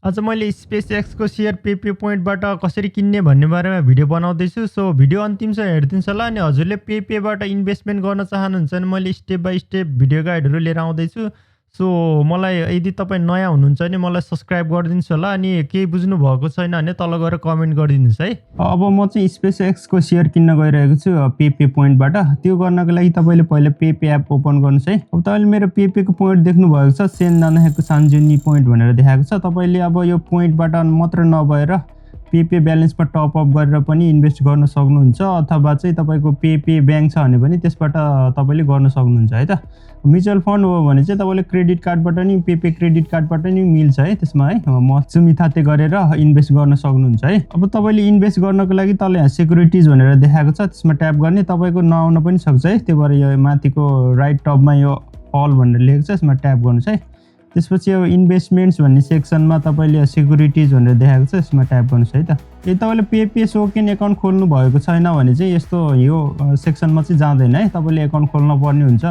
आज मैले space एक्सको share पेपे पोइन्टबाट कसरी किन्ने भन्ने बारेमा भिडियो बनाउँदैछु। सो भिडियो अन्तिमसम्म हेरिदिनुहोस् होला। अनि हजुरले पेपेबाट इन्भेस्टमेन्ट गर्न चाहनुहुन्छ भने मैले स्टेप बाई स्टेप भिडियो गाइडहरू लिएर आउँदैछु। सो मलाई यदि तपाईँ नयाँ हुनुहुन्छ भने मलाई सब्सक्राइब गरिदिनुहोस् होला। अनि केही बुझ्नु भएको छैन भने तल गएर कमेन्ट गरिदिनुहोस् है। अब म चाहिँ स्पेस एक्सको सेयर किन्न गइरहेको छु पेपे पोइन्टबाट। त्यो गर्नको लागि तपाईँले पहिला पेपे एप ओपन गर्नुहोस् है। अब तपाईँले मेरो पेपेको पोइन्ट देख्नु भएको छ, सेन नानाको सान्जुनी पोइन्ट भनेर देखाएको छ। तपाईँले अब यो पोइन्टबाट मात्र नभएर पेपे ब्यालेन्समा टपअप गरेर पनि इन्भेस्ट गर्न सक्नुहुन्छ, अथवा चाहिँ तपाईँको पेपे ब्याङ्क छ भने पनि त्यसबाट तपाईँले गर्न सक्नुहुन्छ है त। म्युचुअल फन्ड हो भने चाहिँ तपाईँले क्रेडिट कार्डबाट नि पेपे क्रेडिट कार्डबाट नि मिल्छ है त्यसमा है। मचुमी थाते गरेर इन्भेस्ट गर्न सक्नुहुन्छ है। अब तपाईँले इन्भेस्ट गर्नको लागि तल यहाँ सेक्युरिटिज भनेर देखाएको छ, त्यसमा ट्याप गर्ने। तपाईँको नआउन पनि सक्छ है, त्यही भएर यो माथिको राइट टपमा यो अल भनेर लेखेको छ, यसमा ट्याप गर्नुहोस् है। त्यसपछि अब इन्भेस्टमेन्ट्स भन्ने सेक्सनमा तपाईँले सेक्युरिटिज भनेर देखाएको छ, यसमा ट्याप गर्नुहोस् है त। यदि तपाईँले पेपे सोकेन एकाउन्ट खोल्नु भएको छैन भने चाहिँ यस्तो यो सेक्सनमा चाहिँ जाँदैन है, तपाईँले एकाउन्ट खोल्न पर्ने हुन्छ।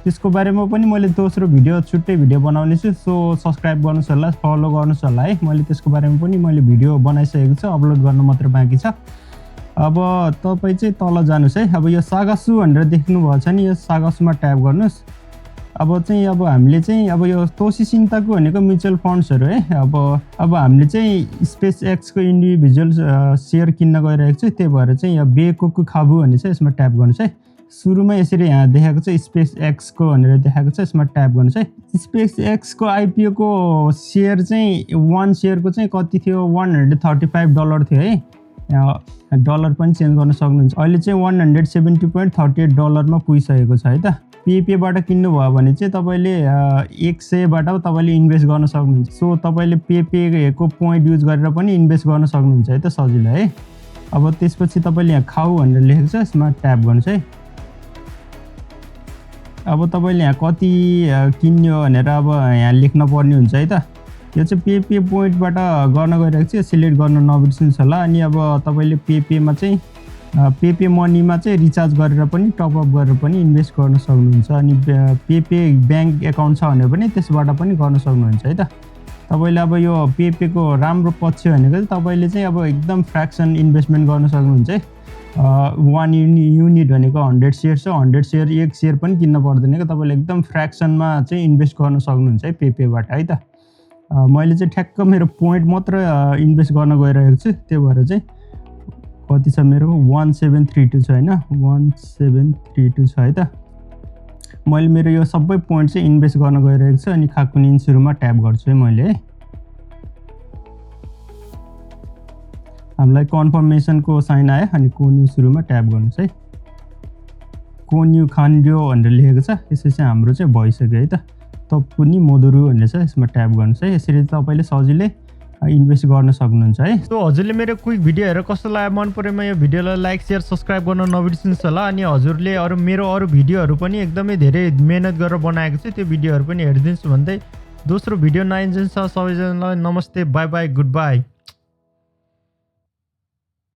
त्यसको बारेमा पनि मैले दोस्रो भिडियो छुट्टै भिडियो बनाउने छु। सो सब्सक्राइब गर्नुहोस् होला, फलो गर्नुहोस् होला है। मैले त्यसको बारेमा पनि मैले भिडियो बनाइसकेको छु, अपलोड गर्न मात्र बाँकी छ। अब तपाईँ चाहिँ तल जानुहोस् है। अब यो सागासु भनेर देख्नु भएको छ नि, यो सागासुमा ट्याप गर्नुहोस्। अब हामीले चाहिँ अब यो तोसी सिन्ताको भनेको म्युचुअल फन्ड्सहरू है। अब हामीले चाहिँ स्पेस एक्सको इन्डिभिजुअल सेयर किन्न गइरहेको छु, त्यही भएर चाहिँ यो बेकोकु खाबु भन्ने छ, यसमा ट्याप गर्नुहोस् है। सुरुमा यसरी यहाँ देखाएको छ स्पेस एक्सको भनेर देखाएको छ, यसमा ट्याप गर्नुहोस् है। स्पेस एक्सको आइपिओको सेयर चाहिँ 1 सेयरको चाहिँ कति थियो, $135 थियो है। डलर पनि चेन्ज गर्न सक्नुहुन्छ। अहिले चाहिँ $170.38 पुगिसकेको छ है त। पेपेबाट किन्नुभयो भने चाहिँ तपाईँले 100बाट तपाईँले इन्भेस्ट गर्न सक्नुहुन्छ। सो तपाईँले पेपेको पोइन्ट युज गरेर पनि इन्भेस्ट गर्न सक्नुहुन्छ है त, सजिलो है। अब त्यसपछि तपाईँले यहाँ खाऊ भनेर लेखेको छ, यसमा ट्याप गर्नुहोस् है। अब तपाईँले यहाँ कति किन्यो भनेर अब यहाँ लेख्न पर्ने हुन्छ है त। यो चाहिँ पेपे पोइन्टबाट गर्न गइरहेको छु, सिलेक्ट गर्न नबिर्सिनुहोस् होला। अनि अब तपाईँले पेपेमा चाहिँ पेपे मनीमा चाहिँ रिचार्ज गरेर पनि टपअप गरेर पनि इन्भेस्ट गर्न सक्नुहुन्छ। अनि पेपे ब्याङ्क एकाउन्ट छ भने पनि त्यसबाट पनि गर्न सक्नुहुन्छ है त। तपाईँले अब यो पेपेको राम्रो पक्ष भनेको चाहिँ तपाईँले चाहिँ अब एकदम फ्र्याक्सन इन्भेस्टमेन्ट गर्न सक्नुहुन्छ है। 1 युनिट भनेको 100 सेयर छ, 100 सेयर 1 सेयर पनि किन्न पर्दैन क्या, तपाईँले एकदम फ्र्याक्सनमा चाहिँ इन्भेस्ट गर्न सक्नुहुन्छ है पेपेबाट है त। मैले चाहिँ ठ्याक्क मेरो पोइन्ट मात्र इन्भेस्ट गर्न गइरहेको छु, त्यही भएर चाहिँ कति छ मेरो 1732 छ होइन, 1732 छ है त। मैले मेरो यो सबै पोइन्ट चाहिँ इन्भेस्ट गर्न गइरहेको छु। अनि खाकुनिन सुरुमा ट्याप गर्छु है मैले है। हामीलाई कन्फर्मेसनको साइन आयो। अनि कोन्यु सुरुमा ट्याप गर्नुहोस् है। कोन्यु खान्ड्यो भनेर लेखेको छ, यसरी हाम्रो चाहिँ भइसक्यो है त। तपुनी मोदुरु भन्ने छ, यसमा ट्याप गर्नुहोस् है। यसरी तपाईँले सजिलै इन्भेस्ट गर्न सक्नुहुन्छ है। सो हजुरले मेरो क्विक भिडियो हेरेर कस्तो लाग्यो, मन परेमा यो भिडियोलाई लाइक सेयर सब्सक्राइब गर्न नबिर्सिनुहोस् होला। अनि हजुरले मेरो अरू भिडियोहरू पनि एकदमै धेरै मेहनत गरेर बनाएको छु, त्यो भिडियोहरू पनि हेरिदिनुहोस् भन्दै दोस्रो भिडियो नआइन्जेलसम्म सबैजनालाई नमस्ते, बाई बाई, गुड बाई।